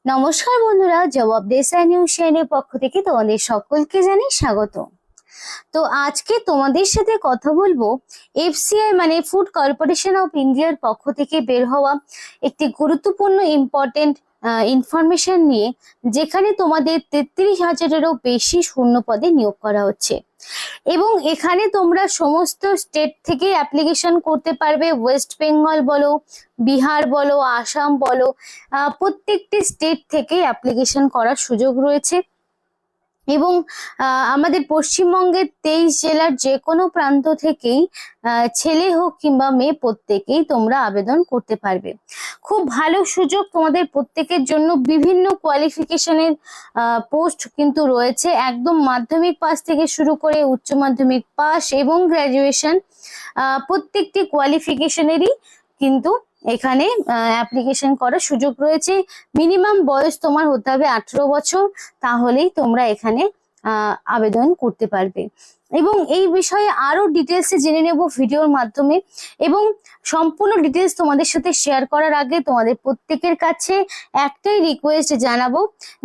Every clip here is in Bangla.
নমস্কার বন্ধুরা, জবাব দেশাই নিউজ চ্যানেলের পক্ষ থেকে তোমাদের সকলকে জানাই স্বাগত। তো আজকে তোমাদের সাথে কথা বলবো এফসিআই মানে ফুড কর্পোরেশন অফ ইন্ডিয়ার পক্ষ থেকে বের হওয়া একটি গুরুত্বপূর্ণ ইম্পর্টেন্ট ইনফরমেশন নিয়ে, যেখানে তোমাদের 33,000-এরও বেশি শূন্য পদে নিয়োগ করা হচ্ছে এবং এখানে তোমরা সমস্ত স্টেট থেকে অ্যাপ্লিকেশন করতে পারবে। ওয়েস্ট বেঙ্গল বলো, বিহার বলো, আসাম বলো, প্রত্যেকটি স্টেট থেকে অ্যাপ্লিকেশন করার সুযোগ রয়েছে এবং আমাদের পশ্চিমবঙ্গের 23 জেলার যে কোনো প্রান্ত থেকেই ছেলে হোক কিংবা মেয়ে প্রত্যেকেই তোমরা আবেদন করতে পারবে। খুব ভালো সুযোগ তোমাদের প্রত্যেকের জন্য। বিভিন্ন কোয়ালিফিকেশনের পোস্ট কিন্তু রয়েছে, একদম মাধ্যমিক পাস থেকে শুরু করে উচ্চ মাধ্যমিক পাস এবং গ্র্যাজুয়েশন প্রত্যেকটি কোয়ালিফিকেশনেরই কিন্তু এখানে অ্যাপ্লিকেশন করার সুযোগ রয়েছে। মিনিমাম বয়স তোমার হতে হবে 18 বছর, তাহলেই তোমরা এখানে আবেদন করতে পারবে। এবং এই বিষয়ে আরো ডিটেলসে জেনে নেব ভিডিওর মাধ্যমে এবং সম্পূর্ণ ডিটেলস তোমাদের সাথে শেয়ার করার আগে তোমাদের প্রত্যেকের কাছে একটাই রিকোয়েস্ট জানাবো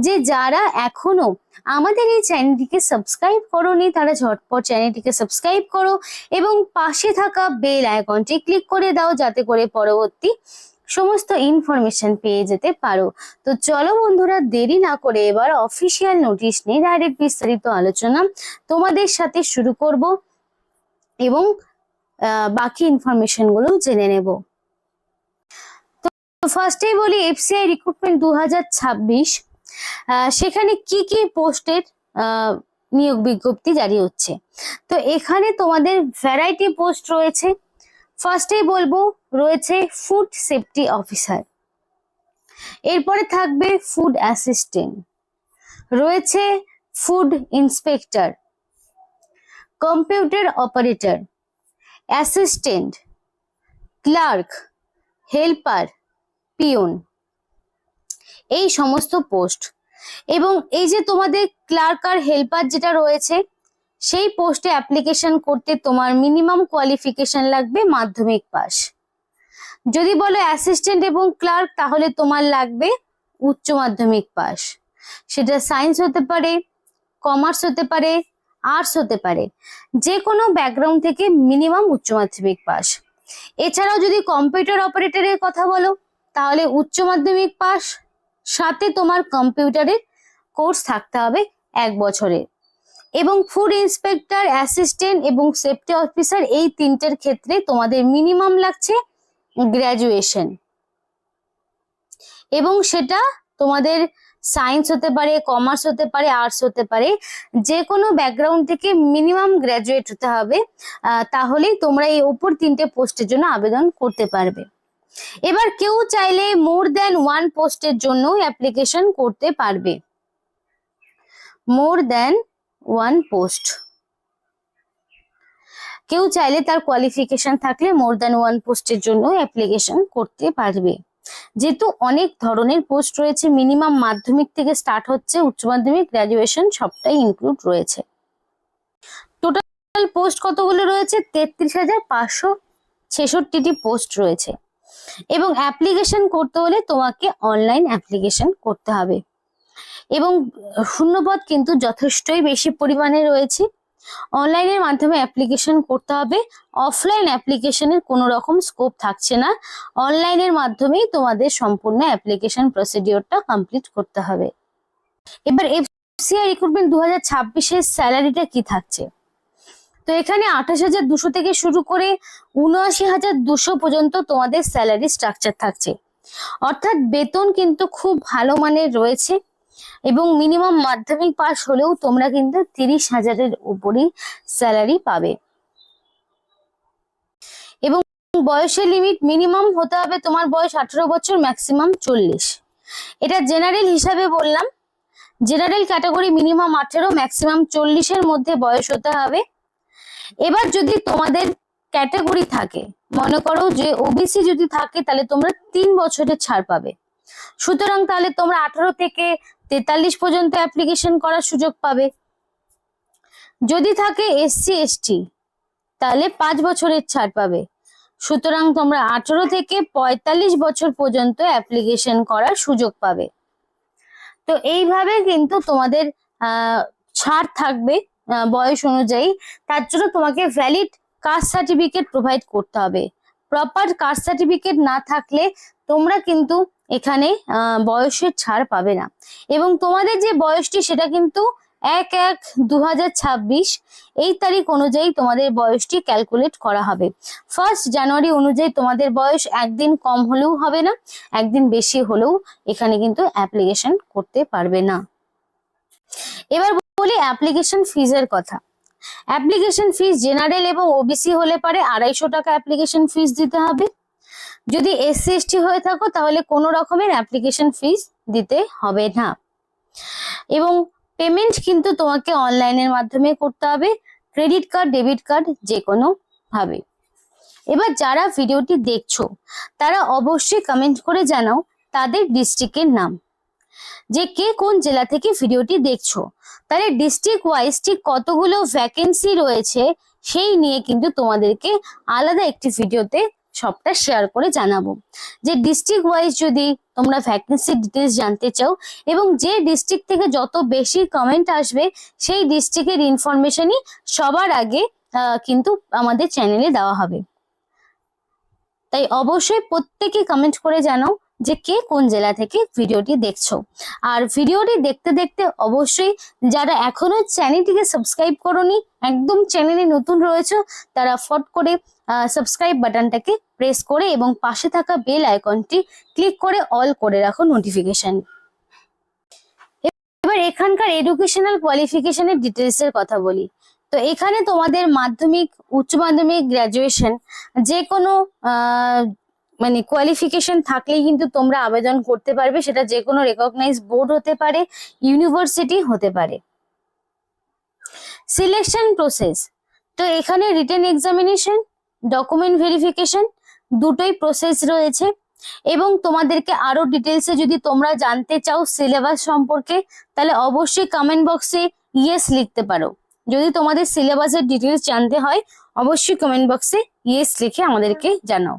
যে যারা এখনো আমাদের এই চ্যানেলটিকে সাবস্ক্রাইব করোনি তারা ঝটপট চ্যানেলটিকে সাবস্ক্রাইব করো এবং পাশে থাকা বেল আইকনটি ক্লিক করে দাও, যাতে করে পরবর্তী সমস্ত ইনফরমেশন পেয়ে যেতে পারো। তো চলো বন্ধুরা, দেরি না করে এবার অফিসিয়াল নোটিশ নিয়ে ডাইরেক্ট বিস্তারিত আলোচনা তোমাদের সাথে শুরু করব এবং বাকি ইনফরমেশন গুলো জেনে নেব। তো ফার্স্টেই বলি এফসিআই রিক্রুটমেন্ট 2026, সেখানে কি কি পোস্টের নিয়োগ বিজ্ঞপ্তি জারি হচ্ছে। তো এখানে তোমাদের ভ্যারাইটি পোস্ট রয়েছে। ফার্স্টেই বলবো রয়েছে ফুড সেফটি অফিসার, এরপরে থাকবে ফুড অ্যাসিস্ট্যান্ট, রয়েছে food inspector, computer operator, assistant, clerk, helper, peon, এই সমস্ত পোস্ট। এবং এই যে তোমাদের ক্লার্ক আর হেল্পার যেটা রয়েছে, সেই পোস্টে অ্যাপ্লিকেশন করতে তোমার মিনিমাম কোয়ালিফিকেশন লাগবে মাধ্যমিক পাস। যদি বলো অ্যাসিস্ট্যান্ট এবং ক্লার্ক, তাহলে তোমার লাগবে উচ্চ মাধ্যমিক পাস। সেটা সায়েন্স হতে পারে, কমার্স হতে পারে, আর্টস হতে পারে, যে কোনো ব্যাকগ্রাউন্ড থেকে মিনিমাম উচ্চ মাধ্যমিক পাস। এছাড়াও যদি কম্পিউটার অপারেটরের কথা বলো, তাহলে উচ্চ মাধ্যমিক পাস, সাথে তোমার কম্পিউটারের কোর্স থাকতে হবে 1 বছরের। এবং ফুড ইন্সপেক্টর, অ্যাসিস্ট্যান্ট এবং সেফটি অফিসার, এই তিনটের ক্ষেত্রে তোমাদের মিনিমাম লাগছে গ্র্যাজুয়েশন, এবং সেটা তোমাদের সায়েন্স হতে পারে, কমার্স হতে পারে, আর্টস হতে পারে, যে কোনো ব্যাকগ্রাউন্ড থেকে মিনিমাম গ্র্যাজুয়েট হতে হবে, তাহলেই তোমরা এই উপর 3টে পোস্টের জন্য আবেদন করতে পারবে। এবার কেউ চাইলে মোর দ্যান 1 পোস্টের জন্য অ্যাপ্লিকেশন করতে পারবে। মোর দ্যান 1 পোস্ট, কেউ চাইলে তার কোয়ালিফিকেশন থাকলে মোর দ্যান 1 পোস্টের জন্য অ্যাপ্লিকেশন করতে পারবে। যেহেতু অনেক ধরনের পোস্ট রয়েছে, মিনিমাম মাধ্যমিক থেকে স্টার্ট হচ্ছে, উচ্চ মাধ্যমিক, গ্র্যাজুয়েশন সবটাই ইনক্লুড রয়েছে। টোটাল পোস্ট কতগুলো রয়েছে? 33,566টি পোস্ট রয়েছে এবং অ্যাপ্লিকেশন করতে হলে তোমাকে অনলাইন অ্যাপ্লিকেশন করতে হবে এবং শূন্যপদ কিন্তু যথেষ্টই বেশি পরিমাণে রয়েছে। অনলাইনের মাধ্যমে অ্যাপ্লিকেশন করতে হবে, অফলাইন অ্যাপ্লিকেশনের কোনো রকম স্কোপ থাকছে না। অনলাইনের মাধ্যমেই তোমাদের সম্পূর্ণ অ্যাপ্লিকেশন প্রসিডিওরটা কমপ্লিট করতে হবে। এবার এফসিআই রিক্রুটমেন্ট 2026-এর স্যালারিটা কি থাকছে? তো এখানে 28,200 থেকে শুরু করে 79,200 পর্যন্ত তোমাদের স্যালারি স্ট্রাকচার থাকছে। অর্থাৎ বেতন কিন্তু খুব ভালো মানের রয়েছে এবং মিনিমাম মাধ্যমিক পাস হলেও তোমরা কিন্তু 30,000-এর উপরই স্যালারি পাবে। এবং বয়সের লিমিট মিনিমাম হতে হবে তোমার বয়স 18 বছর, ম্যাক্সিমাম 40। এটা জেনারেল হিসাবে বললাম। জেনারেল ক্যাটাগরি মিনিমাম 18, ম্যাক্সিমাম 40-এর মধ্যে বয়স হতে হবে। এবার যদি তোমাদের ক্যাটাগরি থাকে, মনে করো যে ওবিসি যদি থাকে, তাহলে তোমরা 3 বছরের ছাড় পাবে। সুতরাং তাহলে তোমরা 18 থেকে 43 পর্যন্ত অ্যাপ্লিকেশন করার সুযোগ পাবে। যদি থাকে এসসি এসটি, তাহলে 5 বছরের ছাড় পাবে। সুতরাং তোমরা 18 থেকে 45 বছর পর্যন্ত অ্যাপ্লিকেশন করার সুযোগ পাবে। তো এইভাবে কিন্তু তোমাদের ছাড় থাকবে বয়স অনুযায়ী। তার জন্য তোমাকে ভ্যালিড কাস্ট সার্টিফিকেট প্রোভাইড করতে হবে। প্রপার কাস্ট সার্টিফিকেট না থাকলে তোমরা কিন্তু এখানে বয়সের ছাড় পাবে না। এবং তোমাদের যে বয়সটি সেটা কিন্তু 1/1/2026 এই তারিখ অনুযায়ী তোমাদের বয়সটি ক্যালকুলেট করা হবে। 1 জানুয়ারি অনুযায়ী তোমাদের বয়স একদিন কম হলেও হবে না, একদিন বেশি হলেও এখানে কিন্তু অ্যাপ্লিকেশন করতে পারবে না। এবার বলি অ্যাপ্লিকেশন ফিজের কথা। অ্যাপ্লিকেশন ফিস জেনারেল এবং ওবিসি হলে পারে 250 টাকা অ্যাপ্লিকেশন ফিস দিতে হবে। যদি এসসি এসটি হয়ে থাকো তাহলে কোনো রকমের অ্যাপ্লিকেশন ফিস দিতে হবে না। এবং পেমেন্ট কিন্তু তোমাকে অনলাইনের মাধ্যমে করতে হবে, ক্রেডিট কার্ড, ডেবিট কার্ড, যে কোনো ভাবে। এবার যারা ভিডিওটি দেখছো তারা অবশ্যই কমেন্ট করে জানাও তাদের ডিস্ট্রিক্টের নাম, যে কে কোন জেলা থেকে ভিডিওটি দেখছো। তাহলে ডিস্ট্রিক্ট ওয়াইজ ঠিক কতগুলো ভ্যাকেন্সি রয়েছে সেই নিয়ে কিন্তু তোমাদেরকে আলাদা একটি ভিডিওতে সবটা শেয়ার করে জানাবো। যে ডিস্ট্রিক্ট ওয়াইজ যদি তোমরা ভ্যাকেন্সি ডিটেলস জানতে চাও এবং যে ডিস্ট্রিক্ট থেকে যত বেশি কমেন্ট আসবে সেই ডিস্ট্রিক্টের ইনফরমেশনই সবার আগে কিন্তু আমাদের চ্যানেলে দেওয়া হবে। তাই অবশ্যই প্রত্যেকে কমেন্ট করে জানাও যে কে কোন জেলা থেকে ভিডিওটি দেখছো। আর ভিডিওটি দেখতে দেখতে অবশ্যই যারা এখনো চ্যানেলটিকে সাবস্ক্রাইব করোনি, একদম চ্যানেলে নতুন রয়েছে, তারা ফট করে সাবস্ক্রাইব বাটনটাকে প্রেস করে এবং পাশে থাকা বেল আইকনটি ক্লিক করে অল করে রাখো নোটিফিকেশন। এবার এখানকার এডুকেশনাল কোয়ালিফিকেশনের ডিটেলস এর কথা বলি। তো এখানে তোমাদের মাধ্যমিক, উচ্চ মাধ্যমিক, গ্রাজুয়েশন যে কোনো মানে কোয়ালিফিকেশন থাকলেই কিন্তু তোমরা আবেদন করতে পারবে। সেটা যে কোনো রেকগনাইজ বোর্ড হতে পারে, ইউনিভার্সিটি হতে পারে। সিলেকশন প্রসেস, তো এখানে রিটেন এক্সামিনেশন, ডকুমেন্ট ভেরিফিকেশন দুটোই প্রসেস রয়েছে। এবং তোমাদেরকে আরো ডিটেলসে যদি তোমরা জানতে চাও সিলেবাস সম্পর্কে তাহলে অবশ্যই কমেন্ট বক্সে ইয়েস লিখতে পারো। যদি তোমাদের সিলেবাসের ডিটেলস জানতে হয় অবশ্যই কমেন্ট বক্সে ইয়েস লিখে আমাদেরকে জানাও।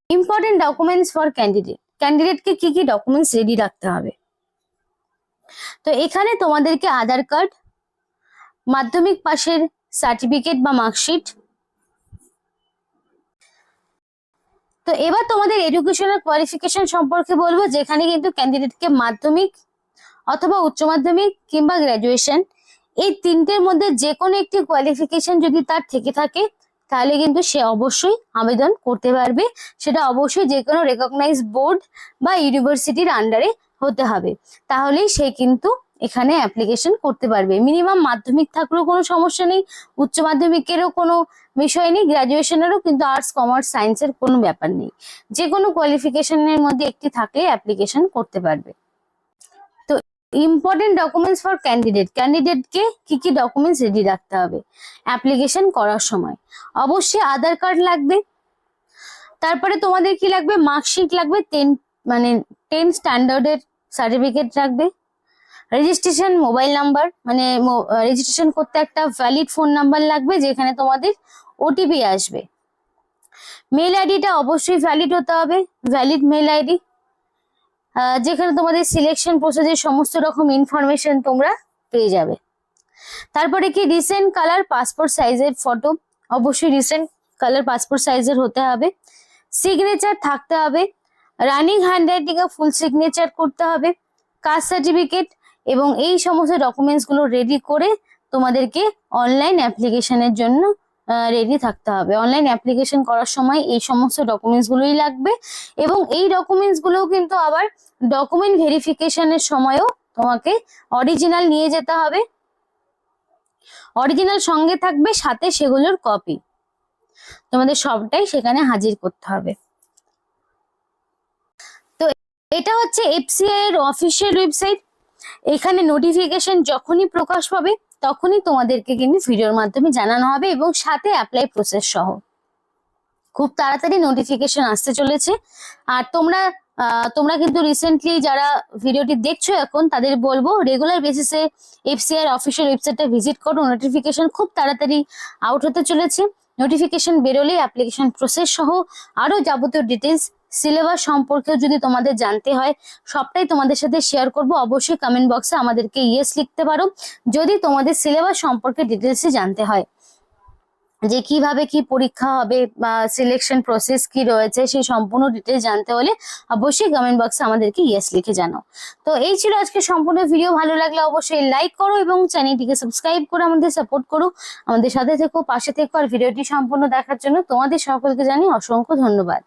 ইম্পর্টেন্ট ডকুমেন্টস ফর ক্যান্ডিডেট, ক্যান্ডিডেটকে কি কি ডকুমেন্টস রেডি রাখতে হবে। তো এখানে তোমাদেরকে আধার কার্ড, মাধ্যমিক পাশের সার্টিফিকেট বা মার্কশিট। তো এবার তোমাদের এডুকেশনাল কোয়ালিফিকেশন সম্পর্কে বলবো, যেখানে কিন্তু ক্যান্ডিডেটকে মাধ্যমিক অথবা উচ্চ মাধ্যমিক কিংবা গ্রাজুয়েশন এই তিনটের মধ্যে যে কোনো একটি কোয়ালিফিকেশন যদি তার থেকে থাকে তাহলে কিন্তু সে অবশ্যই আবেদন করতে পারবে। সেটা অবশ্যই যে কোনো রেকগনাইজ বোর্ড বা ইউনিভার্সিটির আন্ডারে হতে হবে, তাহলেই সে কিন্তু এখানে অ্যাপ্লিকেশন করতে পারবে। মিনিমাম মাধ্যমিক থাকলেও কোনো সমস্যা নেই, উচ্চ মাধ্যমিকেরও কোনো বিষয় নেই, গ্রাজুয়েশনেরও কিন্তু আর্টস, কমার্স, সায়েন্সের কোনো ব্যাপার নেই। যে কোনো কোয়ালিফিকেশনের মধ্যে একটি থাকলে অ্যাপ্লিকেশন করতে পারবে। তো ইম্পর্টেন্ট ডকুমেন্টস ফর ক্যান্ডিডেট, ক্যান্ডিডেটকে কি কি ডকুমেন্টস রেডি রাখতে হবে অ্যাপ্লিকেশন করার সময়। অবশ্যই আধার কার্ড লাগবে, তারপরে তোমাদের কি লাগবে, মার্কশিট লাগবে, 10 স্ট্যান্ডার্ডের সার্টিফিকেট লাগবে, রেজিস্ট্রেশন মোবাইল নাম্বার, মানে রেজিস্ট্রেশন করতে একটা ভ্যালিড ফোন নাম্বার লাগবে যেখানে তোমাদের ওটিপি আসবে। মেল আইডিটা অবশ্যই ভ্যালিড হতে হবে, ভ্যালিড মেল আইডি, যেখানে তোমাদের সিলেকশন প্রসেসের সমস্ত রকম ইনফরমেশন তোমরা পেয়ে যাবে। তারপরে কি রিসেন্ট কালার পাসপোর্ট সাইজের ফটো, অবশ্যই রিসেন্ট কালার পাসপোর্ট সাইজের হতে হবে। সিগনেচার থাকতে হবে, রানিং হ্যান্ডরাইটিং এ ফুল সিগনেচার করতে হবে, কাস্ট সার্টিফিকেট এবং এই সমস্ত ডকুমেন্টস গুলো রেডি করে তোমাদেরকে অনলাইন অ্যাপ্লিকেশনের জন্য রেডি থাকতে হবে। অনলাইন অ্যাপ্লিকেশন করার সময় এই সমস্ত ডকুমেন্টস গুলোই লাগবে এবং এই ডকুমেন্টস গুলো কিন্তু আবার ডকুমেন্ট ভেরিফিকেশনের সময়ও তোমাকে অরিজিনাল নিয়ে যেতে হবে। অরিজিনাল সঙ্গে থাকবে, সাথে সেগুলোর কপি, তোমাদের সবটাই সেখানে হাজির করতে হবে। তো এটা হচ্ছে এফসিআই এর অফিসিয়াল ওয়েবসাইট। এখানে নোটিফিকেশন যখনই প্রকাশ পাবে তখনই তোমাদেরকে কিন্তু ভিডিওর মাধ্যমে জানানো হবে এবং সাথে অ্যাপ্লাই প্রসেস সহ খুব তাড়াতাড়ি নোটিফিকেশন আসতে চলেছে। আর তোমরা কিন্তু রিসেন্টলি যারা ভিডিওটি দেখছো এখন তাদের বলবো রেগুলার বেসিসে এফসিআই এর অফিসিয়াল ওয়েবসাইটটা ভিজিট করো। নোটিফিকেশন খুব তাড়াতাড়ি আউট হতে চলেছে। নোটিফিকেশন বেরোলে অ্যাপ্লিকেশন প্রসেস সহ আরো যাবতীয় ডিটেলস সিলেবাস সম্পর্কে যদি তোমাদের জানতে হয়, সবটাই তোমাদের সাথে শেয়ার করব। অবশ্যই কমেন্ট বক্সে আমাদেরকে ইয়েস লিখতে পারো যদি তোমাদের সিলেবাস সম্পর্কে ডিটেলসে জানতে হয়, যে কিভাবে কি পরীক্ষা হবে বা সিলেকশন প্রসেস কি রয়েছে, সেই সম্পূর্ণ ডিটেলস জানতে হলে অবশ্যই কমেন্ট বক্সে আমাদেরকে ইয়েস লিখে জানাও। তো এই ছিল আজকে সম্পূর্ণ ভিডিও। ভালো লাগলে অবশ্যই লাইক করো এবং চ্যানেলটিকে সাবস্ক্রাইব করে আমাদের সাপোর্ট করো, আমাদের সাথে থেকো, পাশে থেকো। আর ভিডিওটি সম্পূর্ণ দেখার জন্য তোমাদের সকলকে জানাই অসংখ্য ধন্যবাদ।